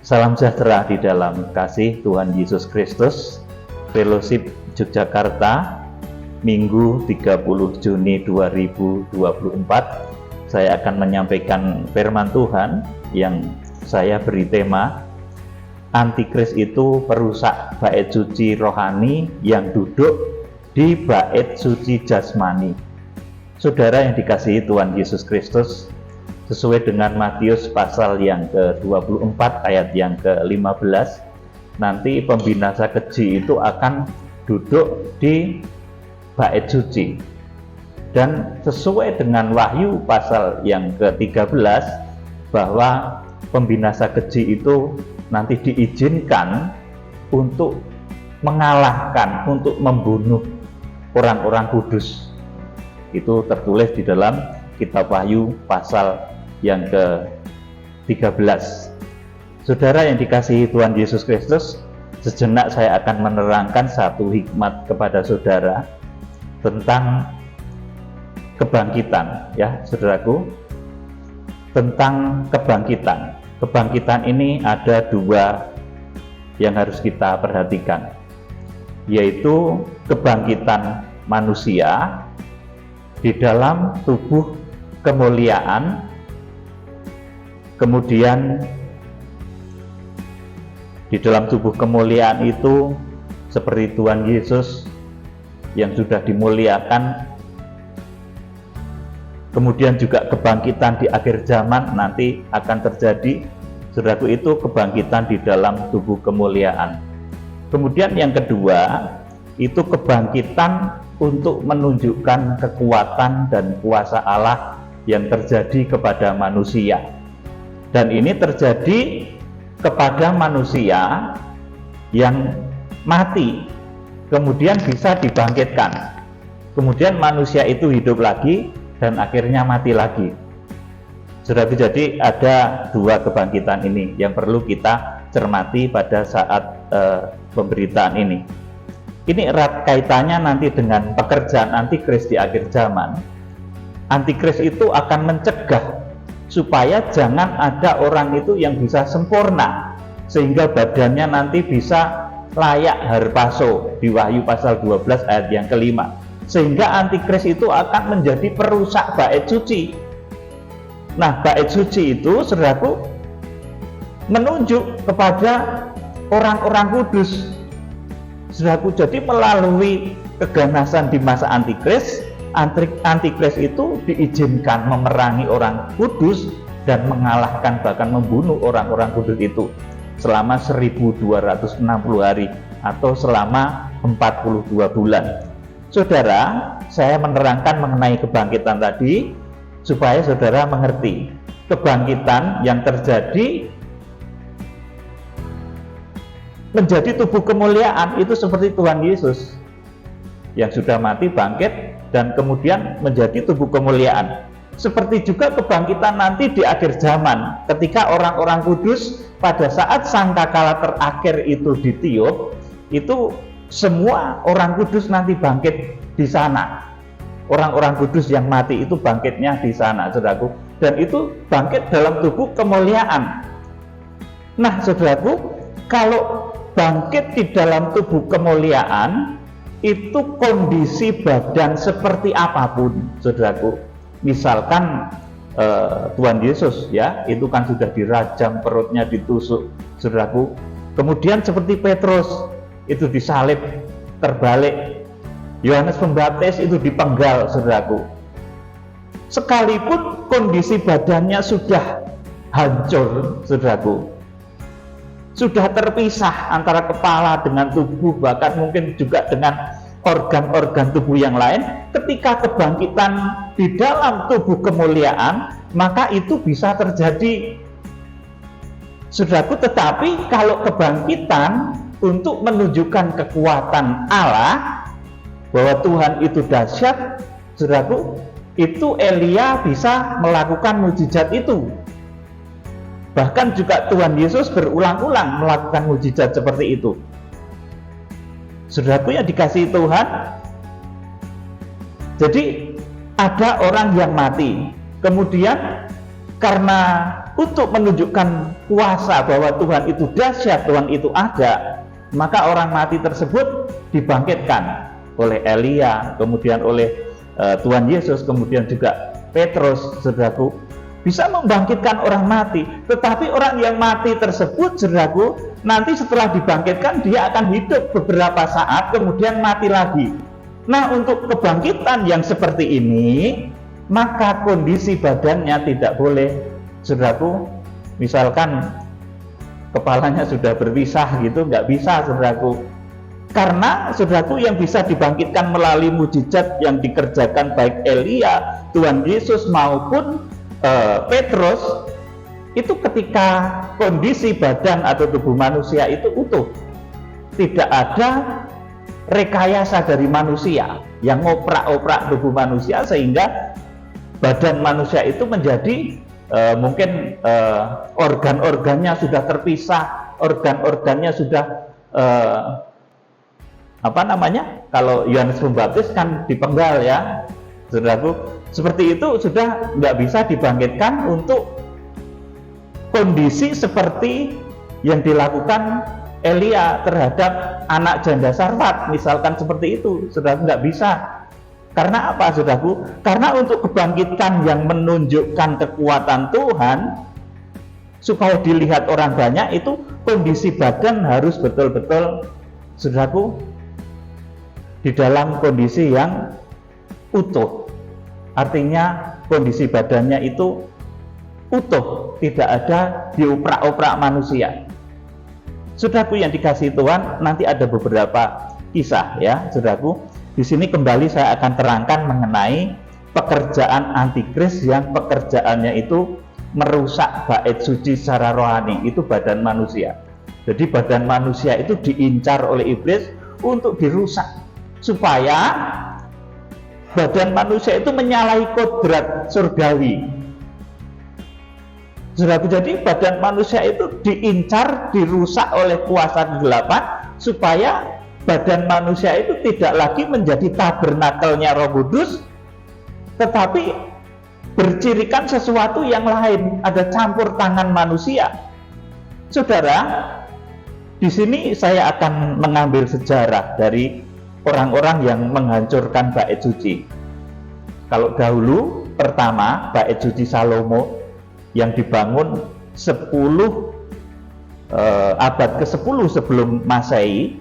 Salam sejahtera di dalam kasih Tuhan Yesus Kristus. Fellowship Yogyakarta, Minggu 30 Juni 2024. Saya akan menyampaikan firman Tuhan yang saya beri tema Antikris itu perusak bait suci rohani yang duduk di bait suci jasmani. Saudara yang dikasihi Tuhan Yesus Kristus, sesuai dengan Matius pasal yang ke-24 ayat yang ke-15, nanti pembinasa keji itu akan duduk di bait suci. Dan sesuai dengan Wahyu pasal yang ke-13 bahwa pembinasa keji itu nanti diizinkan untuk mengalahkan, untuk membunuh orang-orang kudus. Itu tertulis di dalam kitab Wahyu pasal yang ke-13. Saudara yang dikasihi Tuhan Yesus Kristus, sejenak saya akan menerangkan satu hikmat kepada saudara tentang kebangkitan, ya saudaraku, tentang kebangkitan. Kebangkitan ini ada dua yang harus kita perhatikan, yaitu kebangkitan manusia di dalam tubuh kemuliaan, kemudian di dalam tubuh kemuliaan itu seperti Tuhan Yesus yang sudah dimuliakan, kemudian juga kebangkitan di akhir zaman nanti akan terjadi, saudaraku, itu kebangkitan di dalam tubuh kemuliaan. Kemudian yang kedua, itu kebangkitan untuk menunjukkan kekuatan dan kuasa Allah yang terjadi kepada manusia. Dan ini terjadi kepada manusia yang mati, kemudian bisa dibangkitkan. Kemudian manusia itu hidup lagi dan akhirnya mati lagi. Saudara, jadi ada dua kebangkitan ini yang perlu kita cermati pada saat pemberitaan ini. Ini erat kaitannya nanti dengan pekerjaan antikris di akhir zaman. Antikris itu akan mencegah supaya jangan ada orang itu yang bisa sempurna, sehingga badannya nanti bisa layak harpaso di Wahyu pasal 12 ayat yang kelima. Sehingga antikris itu akan menjadi perusak bait suci. Nah, bait suci itu, saudaraku, menunjuk kepada orang-orang kudus. Saudaraku, jadi melalui keganasan di masa antikris, antikris itu diizinkan memerangi orang kudus dan mengalahkan, bahkan membunuh orang-orang kudus itu selama 1260 hari atau selama 42 bulan. Saudara, saya menerangkan mengenai kebangkitan tadi supaya saudara mengerti kebangkitan yang terjadi menjadi tubuh kemuliaan itu seperti Tuhan Yesus yang sudah mati, bangkit, dan kemudian menjadi tubuh kemuliaan. Seperti juga kebangkitan nanti di akhir zaman, ketika orang-orang kudus pada saat sangkakala terakhir itu ditiup, itu semua orang kudus nanti bangkit di sana. Orang-orang kudus yang mati itu bangkitnya di sana, saudaraku, dan itu bangkit dalam tubuh kemuliaan. Nah, saudaraku, kalau bangkit di dalam tubuh kemuliaan, itu kondisi badan seperti apapun, saudaraku. Misalkan Tuhan Yesus, ya, itu kan sudah dirajam, perutnya ditusuk, saudaraku. Kemudian seperti Petrus, itu disalib, terbalik. Yohanes Pembaptis itu dipenggal, saudaraku. Sekalipun kondisi badannya sudah hancur, saudaraku, sudah terpisah antara kepala dengan tubuh, bahkan mungkin juga dengan organ-organ tubuh yang lain, ketika kebangkitan di dalam tubuh kemuliaan, maka itu bisa terjadi, saudaraku. Tetapi kalau kebangkitan untuk menunjukkan kekuatan Allah, bahwa Tuhan itu dahsyat, saudaraku, itu Elia bisa melakukan mujizat itu. Bahkan juga Tuhan Yesus berulang-ulang melakukan mujizat seperti itu. Saudaraku yang dikasihi Tuhan, jadi ada orang yang mati, kemudian karena untuk menunjukkan kuasa bahwa Tuhan itu dahsyat, Tuhan itu ada, maka orang mati tersebut dibangkitkan oleh Elia, kemudian oleh Tuhan Yesus, kemudian juga Petrus, saudaraku, bisa membangkitkan orang mati. Tetapi orang yang mati tersebut, saudaraku, nanti setelah dibangkitkan dia akan hidup beberapa saat kemudian mati lagi. Nah, untuk kebangkitan yang seperti ini, maka kondisi badannya tidak boleh, saudaraku, misalkan kepalanya sudah berpisah gitu, nggak bisa, saudaraku. Karena, saudaraku, yang bisa dibangkitkan melalui mujizat yang dikerjakan baik Elia, Tuhan Yesus maupun Petrus, itu ketika kondisi badan atau tubuh manusia itu utuh, tidak ada rekayasa dari manusia yang ngoprak-oprak tubuh manusia sehingga badan manusia itu menjadi mungkin organ-organnya sudah terpisah, organ-organnya sudah kalau Yohanes Pembaptis kan dipenggal, ya, saudaraku, seperti itu sudah nggak bisa dibangkitkan untuk kondisi seperti yang dilakukan Elia terhadap anak janda Sarfat, misalkan seperti itu, saudara, nggak bisa. Karena apa, saudaraku? Karena untuk kebangkitan yang menunjukkan kekuatan Tuhan, supaya dilihat orang banyak, itu kondisi badan harus betul-betul, saudaraku, di dalam kondisi yang utuh. Artinya kondisi badannya itu utuh, tidak ada dioprak-oprak manusia. Saudaraku yang dikasihi Tuhan, nanti ada beberapa kisah, ya, saudaraku. Di sini kembali saya akan terangkan mengenai pekerjaan antikris yang pekerjaannya itu merusak bait suci secara rohani, itu badan manusia. Jadi badan manusia itu diincar oleh iblis untuk dirusak, supaya badan manusia itu menyalahi kodrat surgawi. Saudaraku, jadi badan manusia itu diincar, dirusak oleh kuasa kegelapan, supaya badan manusia itu tidak lagi menjadi tabernakelnya Roh Kudus, tetapi bercirikan sesuatu yang lain, ada campur tangan manusia. Saudara, di sini saya akan mengambil sejarah dari orang-orang yang menghancurkan bait suci. Kalau dahulu, pertama, bait suci Salomo yang dibangun 10 abad ke-10 sebelum Masehi,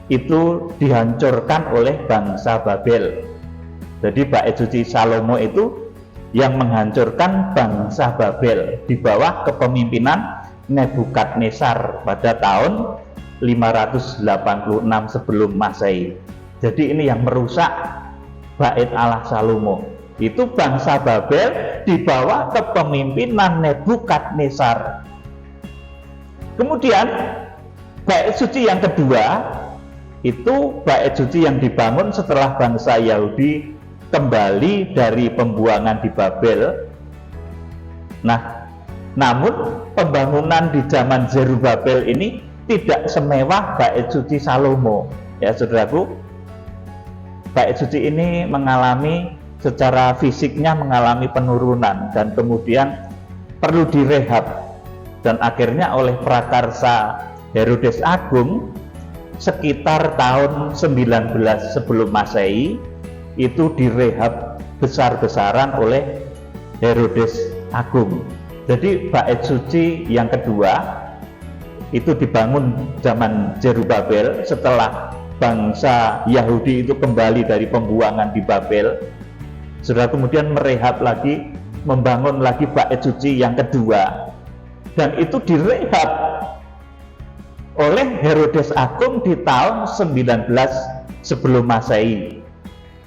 itu dihancurkan oleh bangsa Babel. Jadi bait suci Salomo itu yang menghancurkan bangsa Babel di bawah kepemimpinan Nebukadnezar pada tahun 586 sebelum Masehi. Jadi ini yang merusak bait Allah Salomo. Itu bangsa Babel di bawah kepemimpinan Nebukadnezar. Kemudian bait suci yang kedua, itu bait suci yang dibangun setelah bangsa Yahudi kembali dari pembuangan di Babel. Nah, namun pembangunan di zaman Zerubabel ini tidak semewah bait suci Salomo, ya, saudaraku. Bait suci ini mengalami, secara fisiknya mengalami penurunan dan kemudian perlu direhab, dan akhirnya oleh prakarsa Herodes Agung sekitar tahun 19 sebelum Masehi itu direhab besar-besaran oleh Herodes Agung. Jadi bait suci yang kedua itu dibangun zaman Zerubabel setelah bangsa Yahudi itu kembali dari pembuangan di Babel. Saudara kemudian merehab lagi, membangun lagi bait suci yang kedua, dan itu direhab oleh Herodes Agung di tahun 19 sebelum Masehi.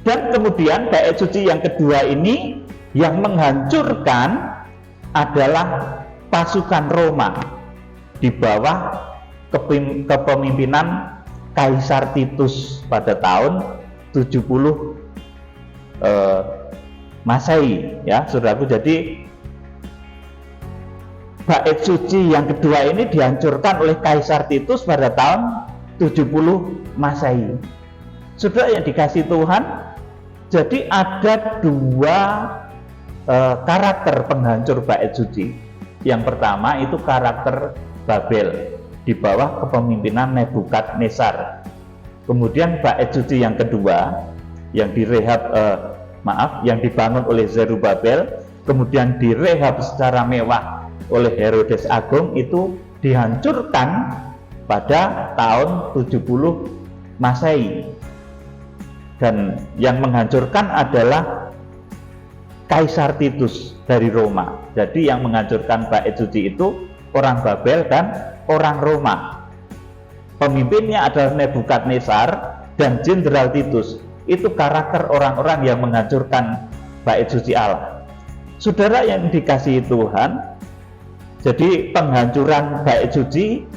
Dan kemudian bait suci yang kedua ini yang menghancurkan adalah pasukan Roma di bawah kepemimpinan Kaisar Titus pada tahun 70 Masehi, ya, saudaraku. Jadi bait suci yang kedua ini dihancurkan oleh Kaisar Titus pada tahun 70 Masehi. Saudara yang dikasihi Tuhan, jadi ada dua karakter penghancur bait suci. Yang pertama itu karakter Babel di bawah kepemimpinan Nebukadnezar. Kemudian bait suci yang kedua yang yang dibangun oleh Zerubabel, kemudian direhab secara mewah oleh Herodes Agung, itu dihancurkan pada tahun 70 Masehi. Dan yang menghancurkan adalah Kaisar Titus dari Roma. Jadi yang menghancurkan bait suci itu orang Babel dan orang Roma. Pemimpinnya adalah Nebukadnezar dan Jenderal Titus. Itu karakter orang-orang yang menghancurkan bait suci Allah. Saudara yang dikasihi Tuhan, jadi penghancuran bait suci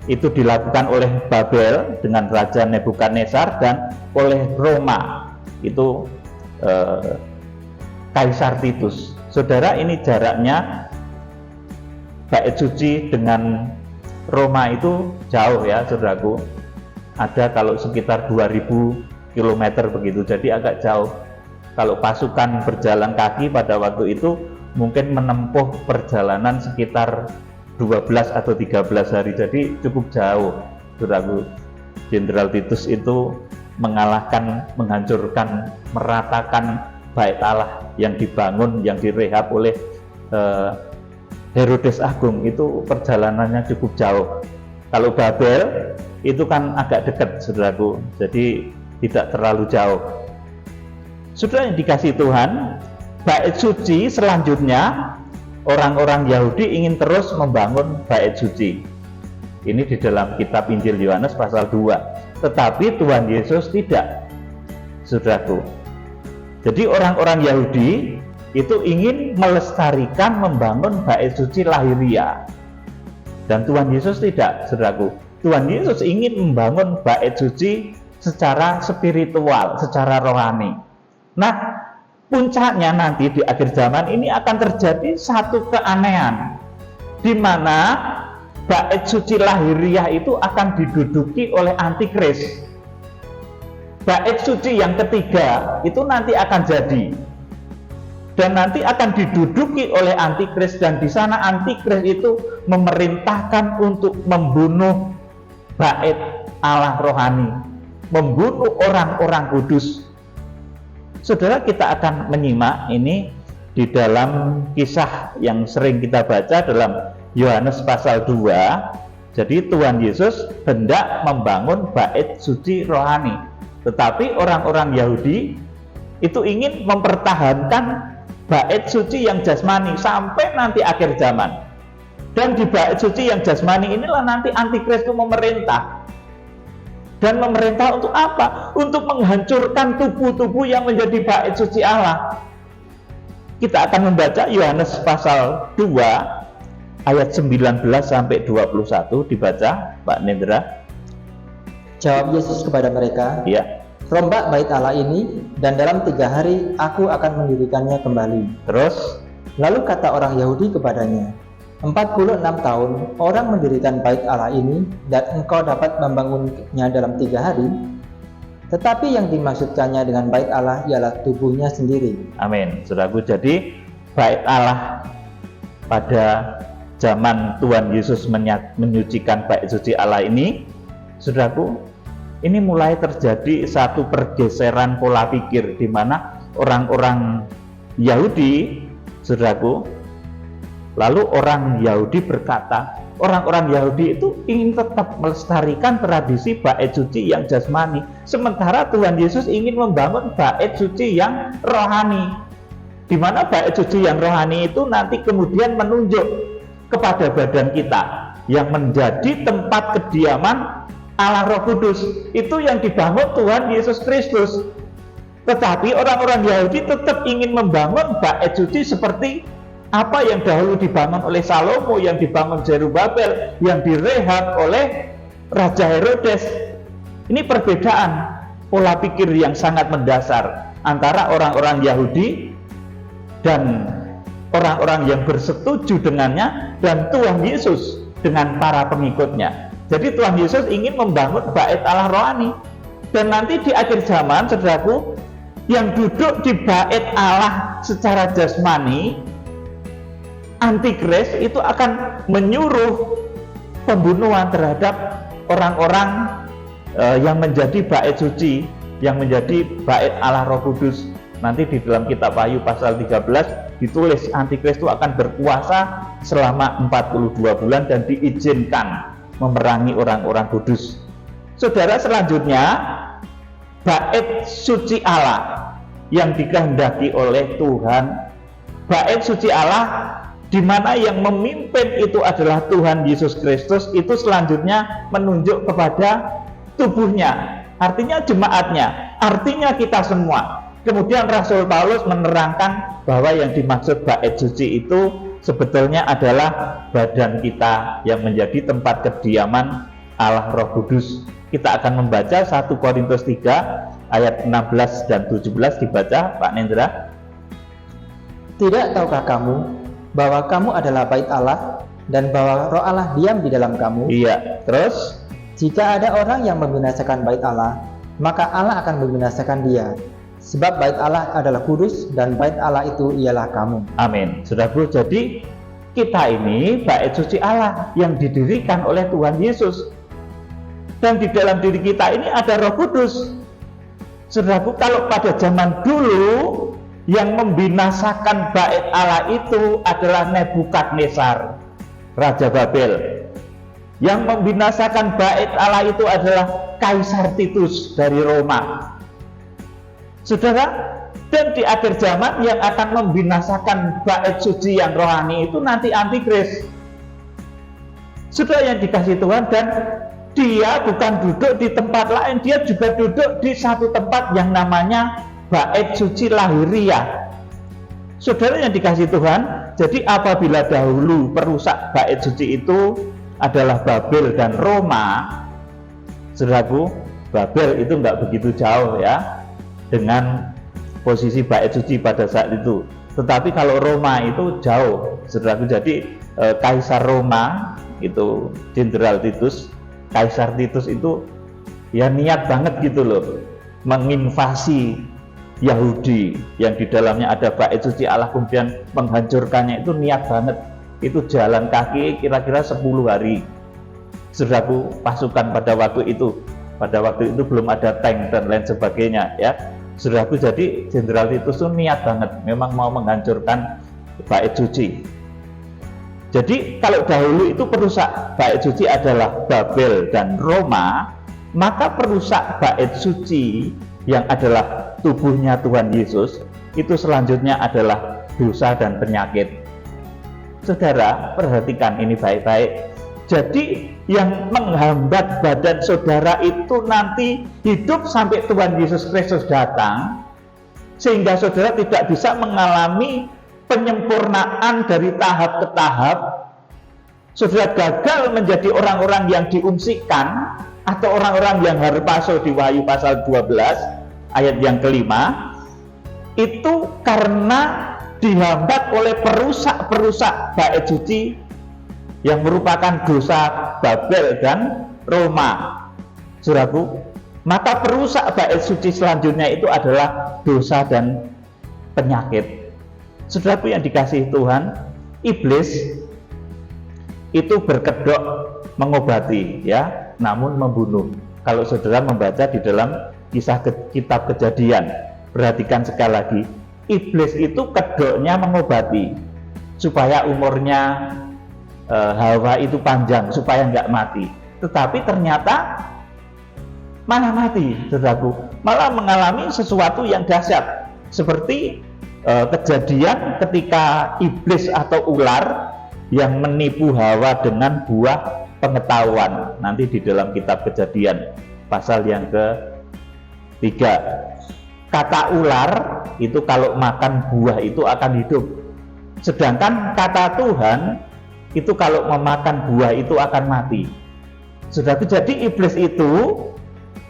itu dilakukan oleh Babel dengan Raja Nebukadnezar dan oleh Roma, itu Kaisar Titus. Saudara, ini jaraknya bait suci dengan Roma itu jauh ya saudaraku, ada kalau sekitar 2000 km begitu, jadi agak jauh. Kalau pasukan berjalan kaki pada waktu itu mungkin menempuh perjalanan sekitar 12 atau 13 hari, jadi cukup jauh saudaraku. Jenderal Titus itu mengalahkan, menghancurkan, meratakan bait Allah yang dibangun, yang direhab oleh Herodes Agung. Itu perjalanannya cukup jauh. Kalau Babel itu kan agak dekat saudaraku, jadi tidak terlalu jauh. Saudara yang dikasihi Tuhan, bait suci selanjutnya orang-orang Yahudi ingin terus membangun bait suci. Ini di dalam kitab Injil Yohanes pasal 2. Tetapi Tuhan Yesus tidak, saudaraku. Jadi orang-orang Yahudi itu ingin melestarikan, membangun bait suci lahiriah. Dan Tuhan Yesus tidak, saudaraku. Tuhan Yesus ingin membangun bait suci secara spiritual, secara rohani. Nah, puncaknya nanti di akhir zaman ini akan terjadi satu keanehan, di mana bait suci lahiriah itu akan diduduki oleh antikris. Bait suci yang ketiga itu nanti akan jadi, dan nanti akan diduduki oleh antikris, dan di sana antikris itu memerintahkan untuk membunuh bait Allah rohani, membunuh orang-orang kudus. Saudara, kita akan menyimak ini di dalam kisah yang sering kita baca dalam Yohanes pasal 2. Jadi Tuhan Yesus hendak membangun bait suci rohani, tetapi orang-orang Yahudi itu ingin mempertahankan bait suci yang jasmani sampai nanti akhir zaman. Dan di bait suci yang jasmani inilah nanti antikris itu memerintah. Dan memerintah untuk apa? Untuk menghancurkan tubuh-tubuh yang menjadi bait suci Allah. Kita akan membaca Yohanes pasal 2 ayat 19 sampai 21, dibaca Pak Nendra. Jawab Yesus kepada mereka, Ya. rombak bait Allah ini, dan dalam 3 hari aku akan mendirikannya kembali. Terus, Lalu kata orang Yahudi kepadanya, 46 tahun orang mendirikan bait Allah ini, dan engkau dapat membangunnya dalam 3 hari. Tetapi yang dimaksudkannya dengan bait Allah ialah tubuhnya sendiri. amin. Saudaraku, jadi bait Allah pada zaman Tuhan Yesus menyucikan bait suci Allah ini, saudaraku, ini mulai terjadi satu pergeseran pola pikir, di mana orang-orang Yahudi, saudaraku, lalu orang Yahudi berkata, orang-orang Yahudi itu ingin tetap melestarikan tradisi bait suci yang jasmani, sementara Tuhan Yesus ingin membangun bait suci yang rohani, di mana bait suci yang rohani itu nanti kemudian menunjuk kepada badan kita yang menjadi tempat kediaman Allah Roh Kudus, itu yang dibangun Tuhan Yesus Kristus. Tetapi orang-orang Yahudi tetap ingin membangun bait suci seperti apa yang dahulu dibangun oleh Salomo, yang dibangun Zerubabel, yang direhab oleh Raja Herodes. Ini perbedaan pola pikir yang sangat mendasar antara orang-orang Yahudi dan orang-orang yang bersetuju dengannya, dan Tuhan Yesus dengan para pengikutnya. Jadi Tuhan Yesus ingin membangun bait Allah rohani, dan nanti di akhir zaman, saudaraku, yang duduk di bait Allah secara jasmani antikris itu akan menyuruh pembunuhan terhadap orang-orang yang menjadi bait suci, yang menjadi bait Allah Roh Kudus. Nanti di dalam kitab Wahyu pasal 13 ditulis antikris itu akan berkuasa selama 42 bulan dan diizinkan memerangi orang-orang kudus. Saudara, selanjutnya bait suci Allah yang dikehendaki oleh Tuhan. Bait suci Allah di mana yang memimpin itu adalah Tuhan Yesus Kristus, itu selanjutnya menunjuk kepada tubuhnya, artinya jemaatnya, artinya kita semua. Kemudian Rasul Paulus menerangkan bahwa yang dimaksud bait suci itu sebetulnya adalah badan kita yang menjadi tempat kediaman Allah Roh Kudus. Kita akan membaca 1 Korintus 3 ayat 16 dan 17, dibaca Pak Nendra. Tidak tahukah kamu bahwa kamu adalah bait Allah dan bahwa Roh Allah diam di dalam kamu? Iya, terus Jika ada orang yang membinasakan bait Allah, maka Allah akan membinasakan dia. Sebab bait Allah adalah kudus dan bait Allah itu ialah kamu. amin. Saudaraku, jadi kita ini bait suci Allah yang didirikan oleh Tuhan Yesus. Dan di dalam diri kita ini ada Roh Kudus. Saudaraku, kalau pada zaman dulu yang membinasakan bait Allah itu adalah Nebukadnezar, Raja Babel. Yang membinasakan bait Allah itu adalah Kaisar Titus dari Roma. Saudara, dan di akhir zaman yang akan membinasakan bait suci yang rohani itu nanti antikris. Saudara yang dikasihi Tuhan, dan dia bukan duduk di tempat lain, dia juga duduk di satu tempat yang namanya bait suci lahiriah. Saudara yang dikasihi Tuhan, jadi apabila dahulu perusak bait suci itu adalah Babel dan Roma, saudaraku, Babel itu nggak begitu jauh ya dengan posisi bait suci pada saat itu. Tetapi kalau Roma itu jauh, saudaraku. Jadi Kaisar Roma itu Jenderal Titus, Kaisar Titus itu ya niat banget gitu loh menginvasi Yahudi yang di dalamnya ada bait suci Allah, kemudian menghancurkannya. Itu niat banget. Itu jalan kaki kira-kira 10 hari. Saudaraku, pasukan pada waktu itu belum ada tank dan lain sebagainya ya. Saudaraku, jadi Jenderal Titus itu niat banget memang mau menghancurkan bait suci. Jadi kalau dahulu itu perusak bait suci adalah Babel dan Roma, maka perusak bait suci yang adalah tubuhnya Tuhan Yesus itu selanjutnya adalah dosa dan penyakit. Saudara, perhatikan ini baik-baik. Jadi yang menghambat badan saudara itu nanti hidup sampai Tuhan Yesus Kristus datang, sehingga saudara tidak bisa mengalami penyempurnaan dari tahap ke tahap. Saudara gagal menjadi orang-orang yang diungsikan atau orang-orang yang harpaso di Wahyu pasal 12 ayat yang kelima, itu karena dihambat oleh perusak bait suci yang merupakan dosa Babel dan Roma. Saudaraku, maka perusak bait suci selanjutnya itu adalah dosa dan penyakit. Saudaraku yang dikasihi Tuhan, iblis itu berkedok mengobati ya, namun membunuh. Kalau saudara membaca di dalam kisah kitab Kejadian, perhatikan sekali lagi, iblis itu kedoknya mengobati supaya umurnya Hawa itu panjang, supaya nggak mati. Tetapi ternyata malah mati, saudaraku, malah mengalami sesuatu yang dahsyat. Seperti kejadian ketika iblis atau ular yang menipu Hawa dengan buah pengetahuan. Nanti di dalam kitab Kejadian pasal yang ke-3. Kata ular itu kalau makan buah itu akan hidup. Sedangkan kata Tuhan itu kalau memakan buah itu akan mati. Saudaraku, jadi iblis itu,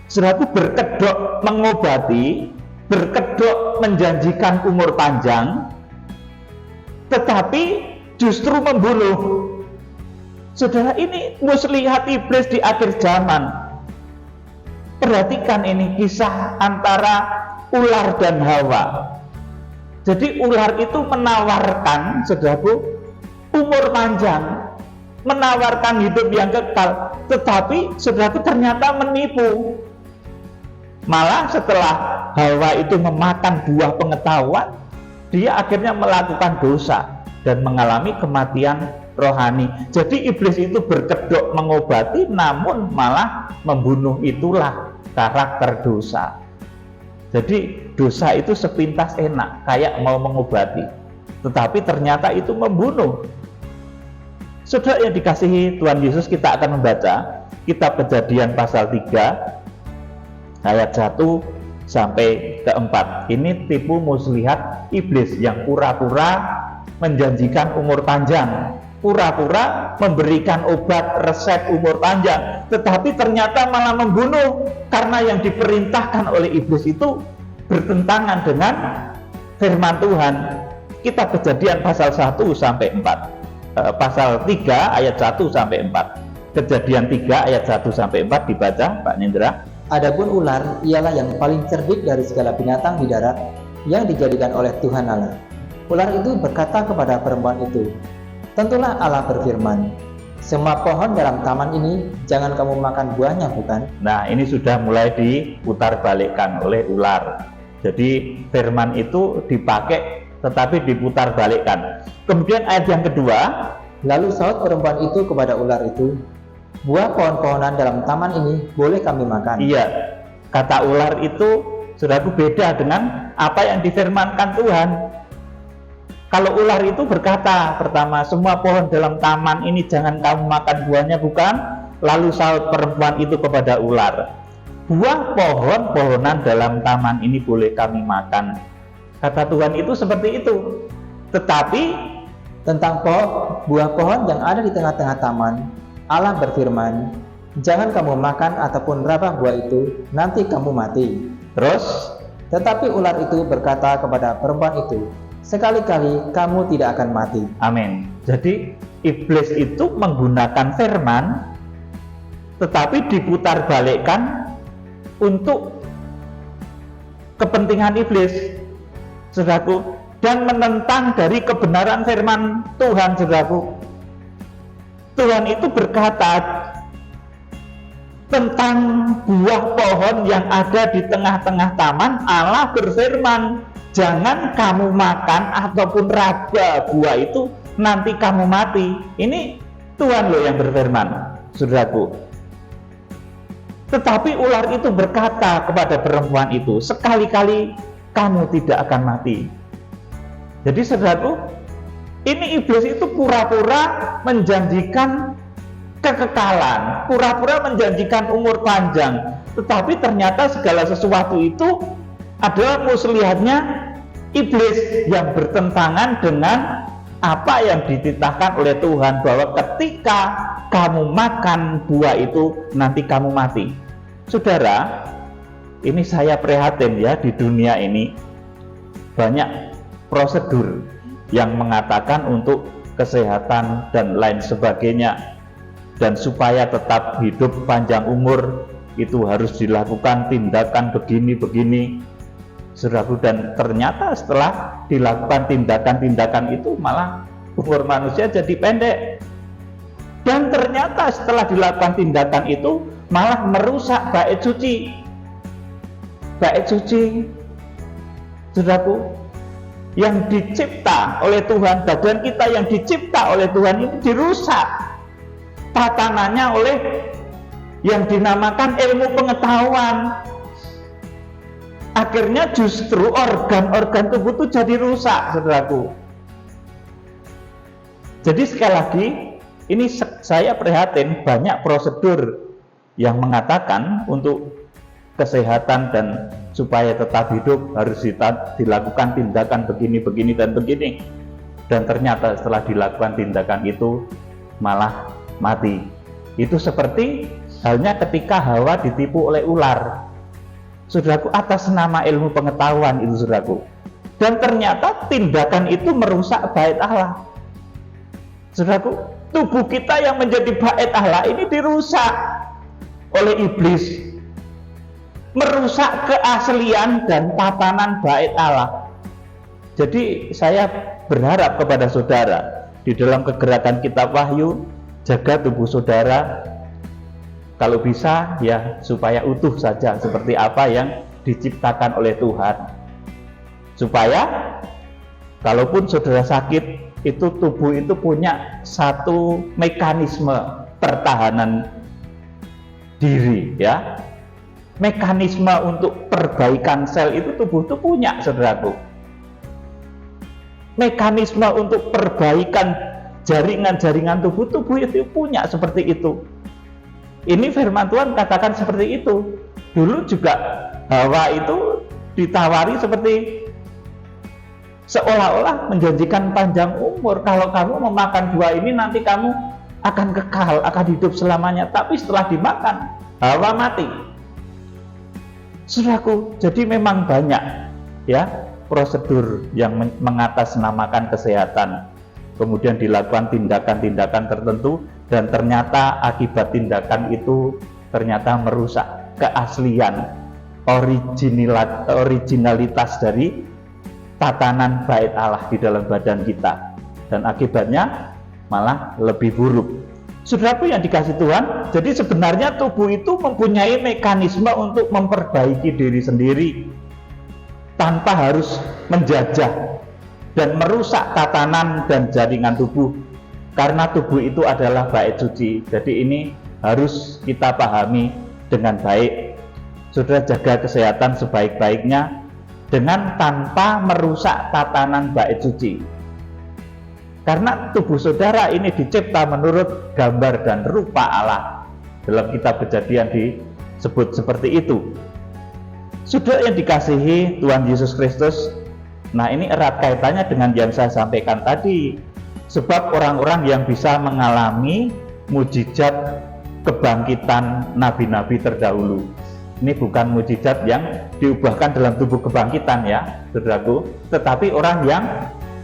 saudaraku, berkedok mengobati, berkedok menjanjikan umur panjang, tetapi justru membunuh. Saudara, ini muslihat iblis di akhir zaman. Perhatikan ini kisah antara ular dan Hawa. Jadi ular itu menawarkan, saudaraku, umur panjang, menawarkan hidup yang kekal, tetapi saudaraku ternyata menipu. Malah setelah Hawa itu memakan buah pengetahuan, dia akhirnya melakukan dosa dan mengalami kematian rohani. Jadi iblis itu berkedok mengobati, namun malah membunuh. Itulah karakter dosa. Jadi dosa itu sepintas enak, kayak mau mengobati, tetapi ternyata itu membunuh. Saudara yang dikasihi Tuhan Yesus, kita akan membaca kitab Kejadian pasal 3 ayat 1 sampai ke 4. Ini tipu muslihat iblis yang pura-pura menjanjikan umur panjang, pura-pura memberikan obat resep umur panjang, tetapi ternyata malah membunuh, karena yang diperintahkan oleh iblis itu bertentangan dengan firman Tuhan. Kitab Kejadian pasal 1 sampai 4. Pasal 3 ayat 1 sampai 4. Kejadian 3 ayat 1 sampai 4 dibaca Pak Nindra. Adapun ular ialah yang paling cerdik dari segala binatang di darat yang dijadikan oleh Tuhan Allah. Ular itu berkata kepada perempuan itu, "Tentulah Allah berfirman, semua pohon dalam taman ini jangan kamu makan buahnya, bukan?" Nah, ini sudah mulai diputarbalikkan oleh ular. Jadi firman itu dipakai tetapi diputarbalikkan. Kemudian ayat yang kedua, lalu saut perempuan itu kepada ular itu, "Buah pohon-pohonan dalam taman ini boleh kami makan." Iya, kata ular itu saudaraku beda dengan apa yang difirmankan Tuhan. Kalau ular itu berkata pertama, semua pohon dalam taman ini jangan kamu makan buahnya, bukan? Lalu saut perempuan itu kepada ular, buah pohon-pohonan dalam taman ini boleh kami makan. Kata Tuhan itu seperti itu. Tetapi tentang buah pohon yang ada di tengah-tengah taman, Allah berfirman, "Jangan kamu makan ataupun rabah buah itu, nanti kamu mati." Terus, tetapi ular itu berkata kepada perempuan itu, "Sekali-kali kamu tidak akan mati." amin. Jadi iblis itu menggunakan firman tetapi diputarbalikkan untuk kepentingan iblis, saudaraku, dan menentang dari kebenaran firman Tuhan, saudaraku. Tuhan itu berkata tentang buah pohon yang ada di tengah-tengah taman. Allah berfirman, jangan kamu makan ataupun raba buah itu, nanti kamu mati. Ini Tuhan loh yang berfirman, saudaraku. Tetapi ular itu berkata kepada perempuan itu, sekali-kali kamu tidak akan mati. Jadi saudaraku, ini iblis itu pura-pura menjanjikan kekekalan, pura-pura menjanjikan umur panjang, tetapi ternyata segala sesuatu itu adalah muslihatnya iblis yang bertentangan dengan apa yang dititahkan oleh Tuhan, bahwa ketika kamu makan buah itu nanti kamu mati. Saudara, ini saya prihatin ya, di dunia ini banyak prosedur yang mengatakan untuk kesehatan dan lain sebagainya, dan supaya tetap hidup panjang umur itu harus dilakukan tindakan begini-begini, saudaraku. Dan ternyata setelah dilakukan tindakan-tindakan itu malah umur manusia jadi pendek. Dan ternyata setelah dilakukan tindakan itu malah merusak bait suci. Bait suci, saudaraku, yang dicipta oleh Tuhan, badan kita yang dicipta oleh Tuhan ini dirusak tatanannya oleh yang dinamakan ilmu pengetahuan. Akhirnya justru organ-organ tubuh itu jadi rusak, saudaraku. Jadi sekali lagi, ini saya prihatin, banyak prosedur yang mengatakan untuk kesehatan dan supaya tetap hidup harus dilakukan tindakan begini, begini, dan begini. Dan ternyata setelah dilakukan tindakan itu malah mati. Itu seperti halnya ketika Hawa ditipu oleh ular, saudaraku, atas nama ilmu pengetahuan itu, saudaraku. Dan ternyata tindakan itu merusak bait Allah, saudaraku. Tubuh kita yang menjadi bait Allah ini dirusak oleh iblis, merusak keaslian dan tatanan bait Allah. Jadi saya berharap kepada saudara, di dalam kegerakan kitab Wahyu, jaga tubuh saudara kalau bisa ya supaya utuh saja seperti apa yang diciptakan oleh Tuhan, supaya kalaupun saudara sakit, itu tubuh itu punya satu mekanisme pertahanan diri, ya. Mekanisme untuk perbaikan sel itu tubuh itu punya, saudaraku. Mekanisme untuk perbaikan jaringan-jaringan tubuh itu punya seperti itu. Ini firman Tuhan katakan seperti itu. Dulu juga Hawa itu ditawari seperti seolah-olah menjanjikan panjang umur. Kalau kamu memakan buah ini nanti kamu akan kekal, akan hidup selamanya. Tapi setelah dimakan, Hawa mati. Saudaraku, jadi memang banyak ya prosedur yang mengatasnamakan kesehatan. Kemudian dilakukan tindakan-tindakan tertentu dan ternyata akibat tindakan itu ternyata merusak keaslian, originalitas dari tatanan bait Allah di dalam badan kita, dan akibatnya malah lebih buruk. Saudaraku yang dikasih Tuhan, jadi sebenarnya tubuh itu mempunyai mekanisme untuk memperbaiki diri sendiri tanpa harus menjajah dan merusak tatanan dan jaringan tubuh, karena tubuh itu adalah bait suci. Jadi ini harus kita pahami dengan baik. Saudara jaga kesehatan sebaik-baiknya dengan tanpa merusak tatanan bait suci, karena tubuh saudara ini dicipta menurut gambar dan rupa Allah. Dalam kitab Kejadian disebut seperti itu. Saudara yang dikasihi Tuhan Yesus Kristus, nah ini erat kaitannya dengan yang saya sampaikan tadi. Sebab orang-orang yang bisa mengalami mujizat kebangkitan nabi-nabi terdahulu, ini bukan mujizat yang diubahkan dalam tubuh kebangkitan ya saudaraku, tetapi orang yang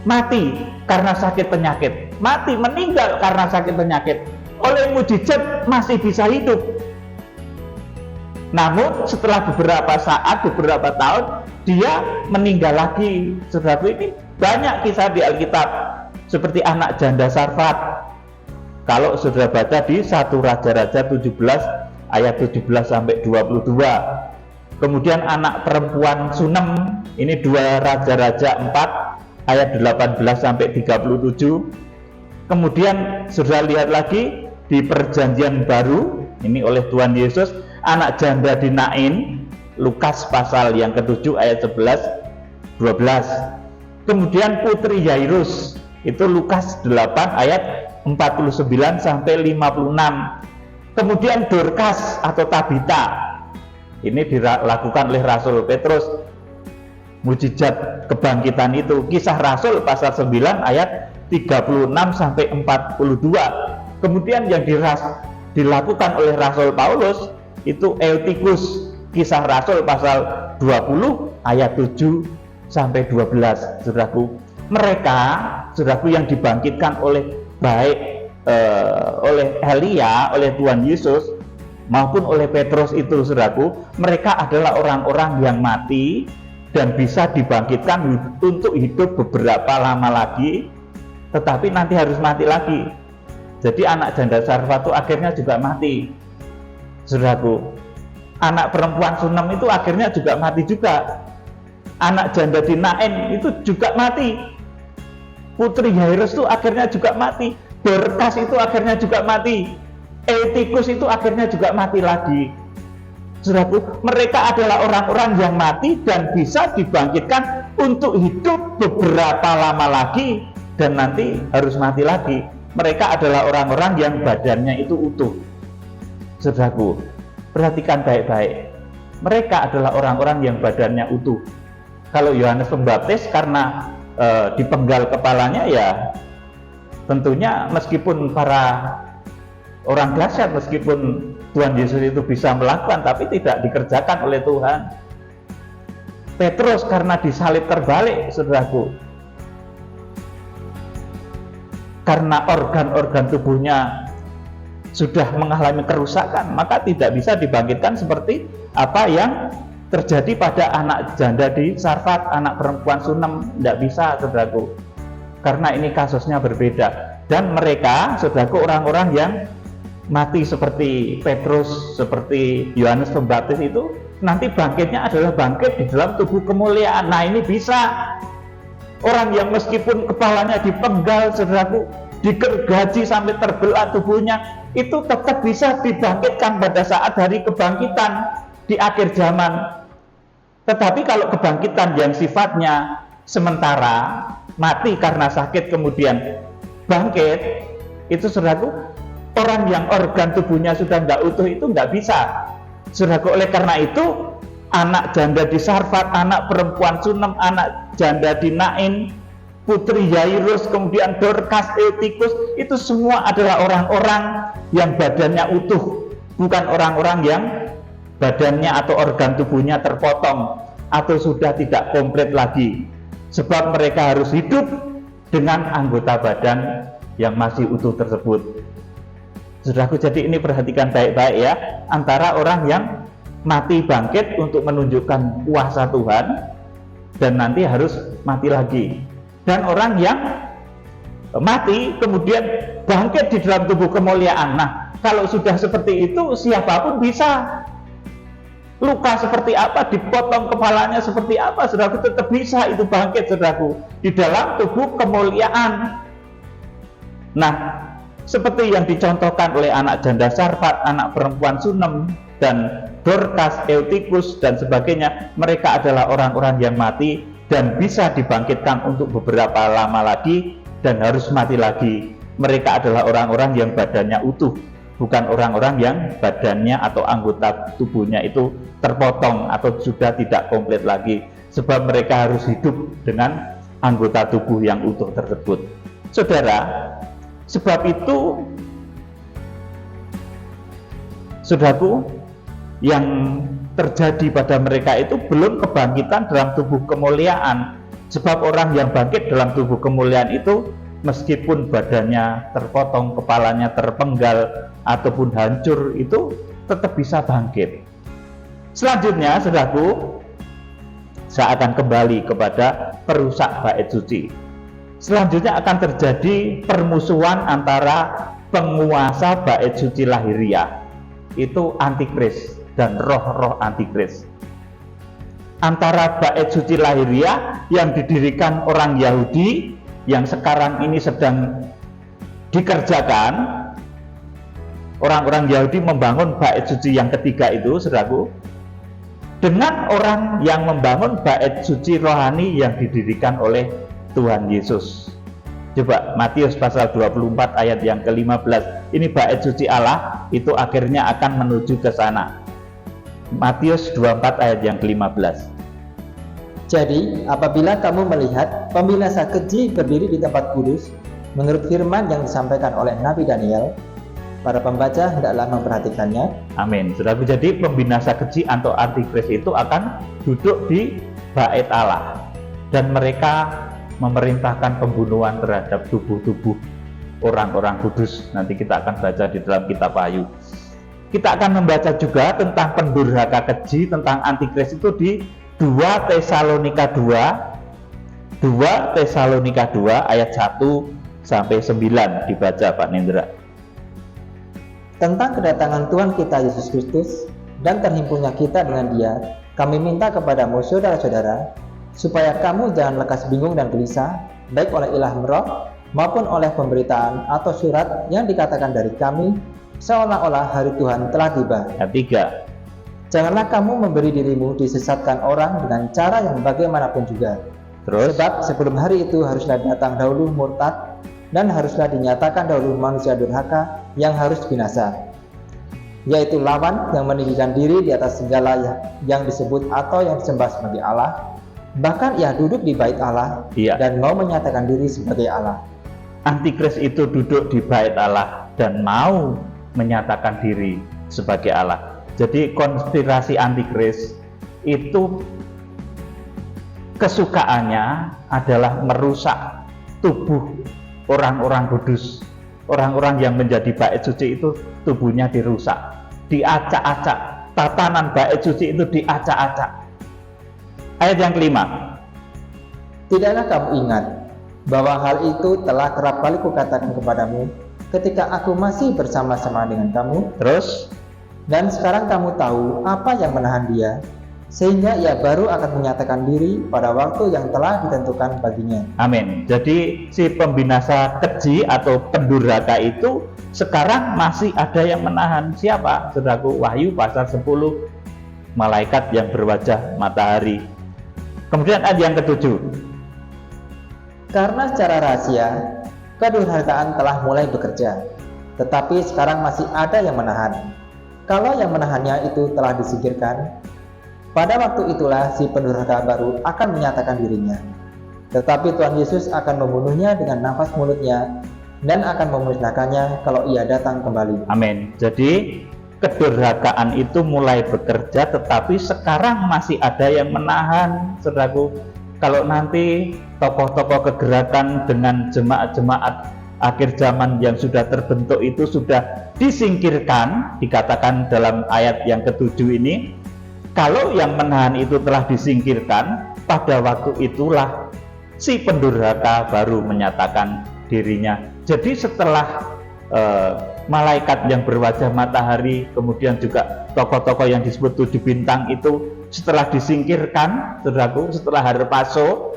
mati karena sakit penyakit, mati meninggal karena sakit penyakit, oleh mujizat masih bisa hidup. Namun setelah beberapa saat, beberapa tahun, dia meninggal lagi. Saudaraku, ini banyak kisah di Alkitab, seperti anak janda Sarfat. Kalau saudara baca di 1 Raja-Raja 17 ayat 17 sampai 22. Kemudian anak perempuan Sunem, ini 2 Raja-Raja 4 ayat 18 sampai 37. Kemudian saudara lihat lagi di Perjanjian Baru, ini oleh Tuhan Yesus, anak janda di Nain, Lukas pasal yang ke-7 ayat 11 12. Kemudian putri Yairus, itu Lukas 8 ayat 49 sampai 56. Kemudian Dorcas atau Tabita, ini dilakukan oleh Rasul Petrus, mujizat kebangkitan itu, Kisah Rasul pasal 9 ayat 36 sampai 42. Kemudian yang dilakukan oleh Rasul Paulus itu Eutikus, Kisah Rasul pasal 20 ayat 7 sampai 12. Saudaraku, mereka, saudaraku, yang dibangkitkan oleh baik oleh Elia, oleh Tuhan Yesus maupun oleh Petrus itu, saudaraku, mereka adalah orang-orang yang mati dan bisa dibangkitkan untuk hidup beberapa lama lagi, tetapi nanti harus mati lagi. Jadi anak janda Sarfat itu akhirnya juga mati, saudaraku. Anak perempuan Sunem itu akhirnya juga mati juga. Anak janda di Nain itu juga mati. Putri Yairus itu akhirnya juga mati. Dorcas itu akhirnya juga mati. Eutikus itu akhirnya juga mati lagi. Saudaraku, mereka adalah orang-orang yang mati dan bisa dibangkitkan untuk hidup beberapa lama lagi dan nanti harus mati lagi. Mereka adalah orang-orang yang badannya itu utuh. Saudaraku, perhatikan baik-baik. Mereka adalah orang-orang yang badannya utuh. Kalau Yohanes Pembaptis karena dipenggal kepalanya, ya tentunya meskipun para orang dahsyat, meskipun Tuhan Yesus itu bisa melakukan, tapi tidak dikerjakan oleh Tuhan. Petrus karena disalib terbalik, saudaraku, karena organ-organ tubuhnya sudah mengalami kerusakan, maka tidak bisa dibangkitkan seperti apa yang terjadi pada anak janda di Sarfat, anak perempuan Sunem. Tidak bisa, saudaraku, karena ini kasusnya berbeda. Dan mereka, saudaraku, orang-orang yang mati seperti Petrus, seperti Yohanes Pembaptis itu, nanti bangkitnya adalah bangkit di dalam tubuh kemuliaan. Nah, ini bisa. Orang yang meskipun kepalanya dipenggal, saudaraku, digergaji sampai terbelah tubuhnya, itu tetap bisa dibangkitkan pada saat hari kebangkitan di akhir zaman. Tetapi kalau kebangkitan yang sifatnya sementara, mati karena sakit kemudian bangkit, itu saudaraku, orang yang organ tubuhnya sudah nggak utuh itu nggak bisa. Saudaraku, oleh karena itu anak janda di Sarfat, anak perempuan Sunem, anak janda di Nain, putri Yairus, kemudian Dorcas, Eutikus, itu semua adalah orang-orang yang badannya utuh, bukan orang-orang yang badannya atau organ tubuhnya terpotong atau sudah tidak komplit lagi, sebab mereka harus hidup dengan anggota badan yang masih utuh tersebut. Saudaraku, jadi ini perhatikan baik-baik ya, antara orang yang mati bangkit untuk menunjukkan kuasa Tuhan dan nanti harus mati lagi, dan orang yang mati kemudian bangkit di dalam tubuh kemuliaan. Nah, kalau sudah seperti itu, siapapun bisa. Luka seperti apa, dipotong kepalanya seperti apa, saudaraku, tetap bisa itu bangkit, saudaraku, di dalam tubuh kemuliaan. Nah, seperti yang dicontohkan oleh anak janda Sarfat, anak perempuan Sunem, dan Dorcas, Eutikus, dan sebagainya, mereka adalah orang-orang yang mati dan bisa dibangkitkan untuk beberapa lama lagi dan harus mati lagi. Mereka adalah orang-orang yang badannya utuh, bukan orang-orang yang badannya atau anggota tubuhnya itu terpotong atau sudah tidak komplit lagi, sebab mereka harus hidup dengan anggota tubuh yang utuh tersebut. Saudara, sebab itu, saudaraku, yang terjadi pada mereka itu belum kebangkitan dalam tubuh kemuliaan. Sebab orang yang bangkit dalam tubuh kemuliaan itu, meskipun badannya terpotong, kepalanya terpenggal ataupun hancur, itu tetap bisa bangkit. Selanjutnya, saudaraku, saya akan kembali kepada perusak bait suci. Selanjutnya akan terjadi permusuhan antara penguasa bait suci lahiriah, itu antikris, dan roh-roh antikris. Antara bait suci lahiriah yang didirikan orang Yahudi yang sekarang ini sedang dikerjakan, orang-orang Yahudi membangun bait suci yang ketiga itu, saudaraku, dengan orang yang membangun bait suci rohani yang didirikan oleh Tuhan Yesus. Coba Matius pasal 24 ayat yang ke-15. Ini bait suci Allah itu akhirnya akan menuju ke sana. Matius 24 ayat yang ke-15. Jadi, apabila kamu melihat pembinasa keji berdiri di tempat kudus, menurut firman yang disampaikan oleh Nabi Daniel, para pembaca hendaklah memperhatikannya. Amin. Saudaraku, jadi pembinasa keji atau antikris itu akan duduk di bait Allah, dan mereka memerintahkan pembunuhan terhadap tubuh-tubuh orang-orang kudus. Nanti kita akan baca di dalam kitab Wahyu. Kita akan membaca juga tentang pendurhaka keji, tentang antikris itu di 2 Tesalonika 2 ayat 1 sampai 9, dibaca Pak Nendra. Tentang kedatangan Tuhan kita Yesus Kristus dan terhimpunnya kita dengan Dia, kami minta kepadamu saudara-saudara, supaya kamu jangan lekas bingung dan gelisah, baik oleh ilham roh maupun oleh pemberitaan atau surat yang dikatakan dari kami, seolah-olah hari Tuhan telah tiba. Ayat 3. Janganlah kamu memberi dirimu disesatkan orang dengan cara yang bagaimanapun juga. Terus? Sebab sebelum hari itu haruslah datang dahulu murtad, dan haruslah dinyatakan dahulu manusia durhaka yang harus binasa, yaitu lawan yang meninggikan diri di atas segala yang disebut atau yang disembah sebagai Allah. Bahkan ia duduk di bait Allah, dan mau menyatakan diri sebagai Allah. Antikris itu duduk di bait Allah dan mau menyatakan diri sebagai Allah. Jadi konspirasi antikris itu kesukaannya adalah merusak tubuh orang-orang kudus. Orang-orang yang menjadi bait suci itu tubuhnya dirusak, diacak-acak. Tatanan bait suci itu diacak-acak. Ayat yang kelima. Tidaklah kamu ingat bahwa hal itu telah kerap kali kukatakan kepadamu ketika aku masih bersama-sama dengan kamu, Terus, dan sekarang kamu tahu apa yang menahan dia, sehingga ia baru akan menyatakan diri pada waktu yang telah ditentukan baginya. amin. Jadi si pembinasa keji atau pendurhaka itu sekarang masih ada yang menahan. Siapa? Saudaraku, Wahyu pasal 10, malaikat yang berwajah matahari. Kemudian ayat yang ke-7. Karena secara rahasia, kedurhakaan telah mulai bekerja, tetapi sekarang masih ada yang menahan. Kalau yang menahannya itu telah disingkirkan, pada waktu itulah si pendurhaka baru akan menyatakan dirinya. Tetapi Tuhan Yesus akan membunuhnya dengan nafas mulutnya dan akan memusnahkannya kalau ia datang kembali. Amin. Jadi kedurhakaan itu mulai bekerja, tetapi sekarang masih ada yang menahan, saudaraku. Kalau nanti tokoh-tokoh kegerakan dengan jemaat-jemaat akhir zaman yang sudah terbentuk itu sudah disingkirkan, dikatakan dalam ayat yang ke-7 ini, kalau yang menahan itu telah disingkirkan, pada waktu itulah si pendurhaka baru menyatakan dirinya. Jadi setelah malaikat yang berwajah matahari, kemudian juga tokoh-tokoh yang disebut 7 bintang itu setelah disingkirkan, saudaraku, setelah harpaso,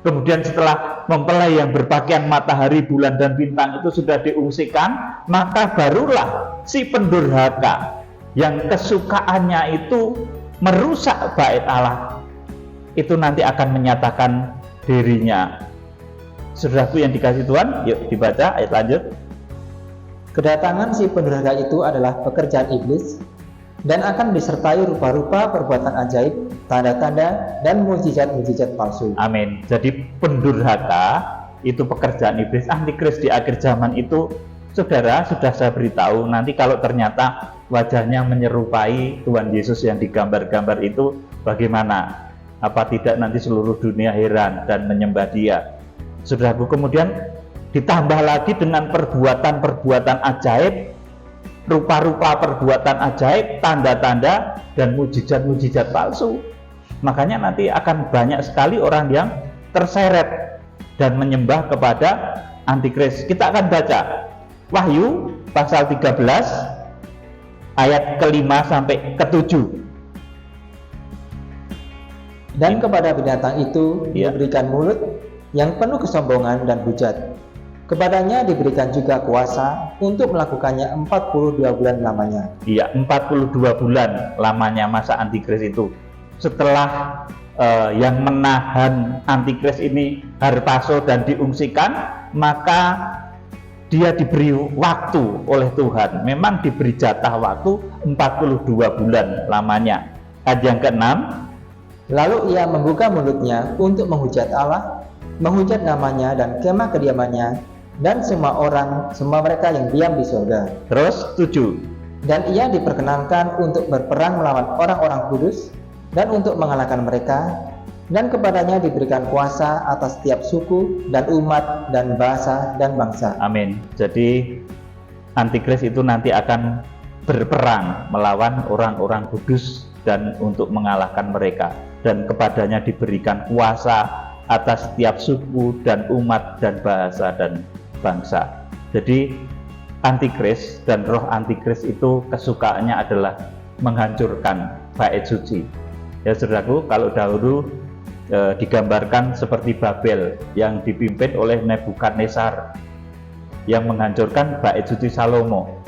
kemudian setelah mempelai yang berpakaian matahari, bulan, dan bintang itu sudah diungsikan, maka barulah si pendurhaka yang kesukaannya itu merusak bait Allah itu nanti akan menyatakan dirinya. Saudaraku yang dikasihi Tuhan, yuk dibaca ayat lanjut. Kedatangan si pendurhaka itu adalah pekerjaan iblis dan akan disertai rupa-rupa perbuatan ajaib, tanda-tanda, dan mujizat-mujizat palsu. Amin. Jadi pendurhaka itu pekerjaan iblis, antikris di akhir zaman itu, saudara, sudah saya beritahu. Nanti kalau ternyata wajahnya menyerupai Tuhan Yesus yang digambar-gambar itu, bagaimana? Apa tidak nanti seluruh dunia heran dan menyembah Dia? Saudaraku, kemudian ditambah lagi dengan perbuatan-perbuatan ajaib, rupa-rupa perbuatan ajaib, tanda-tanda, dan mujizat-mujizat palsu. Makanya nanti akan banyak sekali orang yang terseret dan menyembah kepada antikris. Kita akan baca Wahyu pasal 13 ayat ke-5 sampai ke-7. Dan kepada binatang itu diberikan mulut yang penuh kesombongan dan hujat. Kepadanya diberikan juga kuasa untuk melakukannya 42 bulan lamanya. Iya, 42 bulan lamanya masa antikris itu. Setelah yang menahan antikris ini harpaso dan diungsikan, maka dia diberi waktu oleh Tuhan. Memang diberi jatah waktu 42 bulan lamanya. Ayat yang ke-6. Lalu ia membuka mulutnya untuk menghujat Allah, menghujat namanya dan kemah kediamannya, dan semua mereka yang diam di surga. Terus 7. Dan ia diperkenankan untuk berperang melawan orang-orang kudus dan untuk mengalahkan mereka, dan kepadanya diberikan kuasa atas setiap suku dan umat dan bahasa dan bangsa. Amin. Jadi antikris itu nanti akan berperang melawan orang-orang kudus dan untuk mengalahkan mereka, dan kepadanya diberikan kuasa atas setiap suku dan umat dan bahasa dan bangsa. Jadi antikris dan roh antikris itu kesukaannya adalah menghancurkan bait suci. Ya saudaraku, kalau dahulu digambarkan seperti Babel yang dipimpin oleh Nebukadnezar yang menghancurkan bait suci Salomo.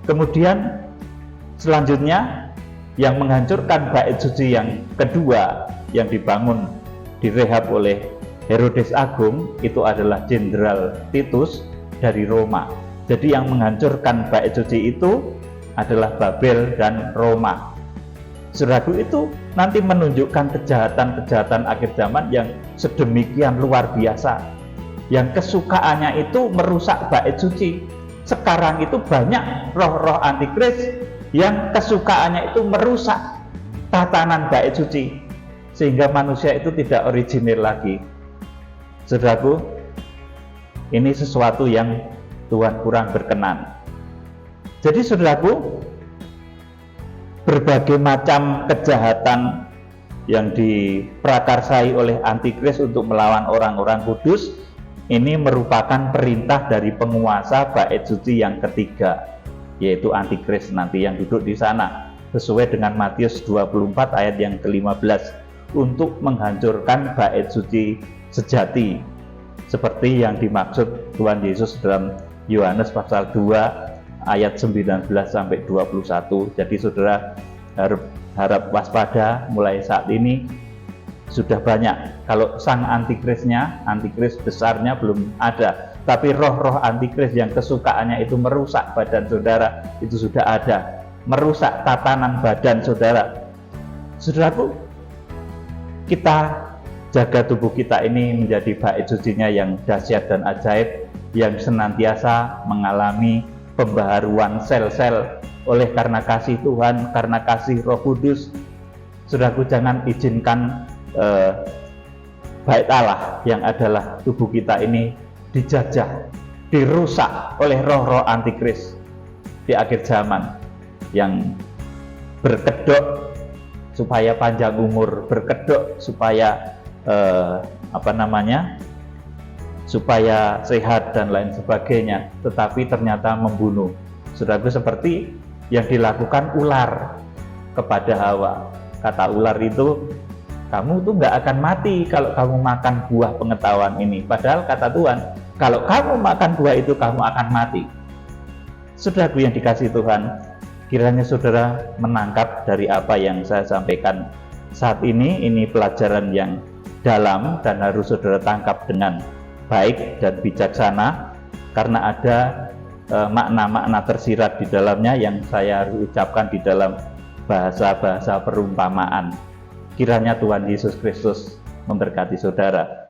Kemudian selanjutnya yang menghancurkan bait suci yang kedua yang dibangun direhab oleh Herodes Agung itu adalah Jenderal Titus dari Roma. Jadi yang menghancurkan bait suci itu adalah Babel dan Roma. Saudaraku, itu nanti menunjukkan kejahatan-kejahatan akhir zaman yang sedemikian luar biasa, yang kesukaannya itu merusak bait suci. Sekarang itu banyak roh-roh antikris yang kesukaannya itu merusak tatanan bait suci, sehingga manusia itu tidak orisinil lagi. Saudaraku, ini sesuatu yang Tuhan kurang berkenan. Jadi saudaraku, berbagai macam kejahatan yang diprakarsai oleh antikris untuk melawan orang-orang kudus ini merupakan perintah dari penguasa bait suci yang ketiga, yaitu antikris nanti yang duduk di sana, sesuai dengan Matius 24 ayat yang ke-15, untuk menghancurkan bait suci sejati, seperti yang dimaksud Tuhan Yesus dalam Yohanes pasal 2 ayat 19 sampai 21. Jadi saudara harap waspada, mulai saat ini sudah banyak. Kalau sang antikris besarnya belum ada, tapi roh-roh antikris yang kesukaannya itu merusak badan saudara itu sudah ada, merusak tatanan badan saudara. Saudaraku, kita jaga tubuh kita ini menjadi bait sucinya yang dahsyat dan ajaib, yang senantiasa mengalami pembaharuan sel-sel oleh karena kasih Tuhan, karena kasih Roh Kudus. Saudaraku, jangan izinkan bait Allah yang adalah tubuh kita ini dijajah, dirusak oleh roh-roh antikris di akhir zaman yang berkedok supaya panjang umur, berkedok supaya supaya sehat dan lain sebagainya, tetapi ternyata membunuh. Saudaraku, seperti yang dilakukan ular kepada Hawa. Kata ular itu, kamu tuh nggak akan mati kalau kamu makan buah pengetahuan ini. Padahal kata Tuhan, kalau kamu makan buah itu kamu akan mati. Saudaraku yang dikasihi Tuhan, kiranya saudara menangkap dari apa yang saya sampaikan saat ini pelajaran yang dalam dan harus saudara tangkap dengan baik dan bijaksana, karena ada makna-makna tersirat di dalamnya yang saya harus ucapkan di dalam bahasa-bahasa perumpamaan. Kiranya Tuhan Yesus Kristus memberkati saudara.